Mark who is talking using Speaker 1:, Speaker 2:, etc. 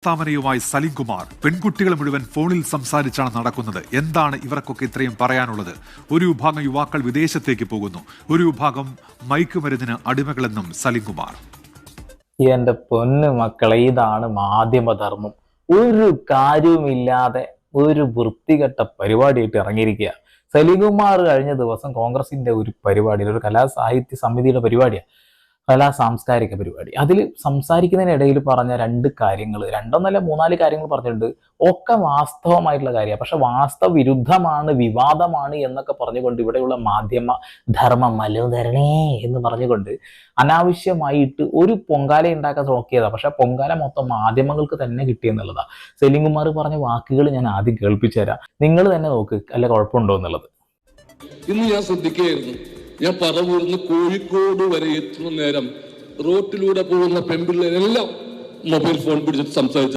Speaker 1: താമരയുമായി സലിം കുമാർ. പെൺകുട്ടികൾ മുഴുവൻ ഫോണിൽ സംസാരിച്ചാണ് നടക്കുന്നത്. എന്താണ് ഇവർക്കൊക്കെ ഇത്രയും പറയാനുള്ളത്? ഒരു വിഭാഗം യുവാക്കൾ വിദേശത്തേക്ക് പോകുന്നു, ഒരു വിഭാഗം മയക്കുമരുന്നിന് അടിമകളെന്നും സലിം കുമാർ.
Speaker 2: എന്റെ പൊന്നു മക്കളെ, ഇതാണ് മാധ്യമധർമ്മം. ഒരു കാര്യവുമില്ലാതെ ഒരു വൃത്തികെട്ട പരിപാടിയായിട്ട് ഇറങ്ങിയിരിക്കുക. സലിം കുമാർ കഴിഞ്ഞ ദിവസം കോൺഗ്രസിന്റെ ഒരു പരിപാടിയിൽ, ഒരു കലാസാഹിത്യ സമിതിയുടെ പരിപാടിയാണ്, സാംസ്കാരിക പരിപാടി. അതിൽ സംസാരിക്കുന്നതിനിടയിൽ പറഞ്ഞ രണ്ടൊന്നല്ല മൂന്നാല് കാര്യങ്ങൾ പറഞ്ഞിട്ടുണ്ട്. ഒക്കെ വാസ്തവമായിട്ടുള്ള കാര്യമാണ്. പക്ഷെ വാസ്തവ വിരുദ്ധമാണ്, വിവാദമാണ് എന്നൊക്കെ പറഞ്ഞുകൊണ്ട് ഇവിടെയുള്ള മാധ്യമ ധർമ്മം മലോധരണേ എന്ന് പറഞ്ഞുകൊണ്ട് അനാവശ്യമായിട്ട് ഒരു പൊങ്കാല ഉണ്ടാക്കാൻ നോക്കിയതാണ്. പക്ഷെ പൊങ്കാല മൊത്തം മാധ്യമങ്ങൾക്ക് തന്നെ കിട്ടിയെന്നുള്ളതാണ്. സലിം കുമാർ പറഞ്ഞ വാക്കുകൾ ഞാൻ ആദ്യം കേൾപ്പിച്ചു തരാം, നിങ്ങൾ തന്നെ നോക്ക്, അല്ല കുഴപ്പമുണ്ടോ എന്നുള്ളത്.
Speaker 3: ഇന്ന് ഞാൻ ശ്രദ്ധിക്കുകയായിരുന്നു. ഞാൻ പറവൂർന്ന് കോഴിക്കോട് വരെ എത്തുന്ന നേരം റോട്ടിലൂടെ പോകുന്ന പെൺപിള്ളേരെല്ലാം മൊബൈൽ ഫോൺ പിടിച്ചിട്ട് സംസാരിച്ചു.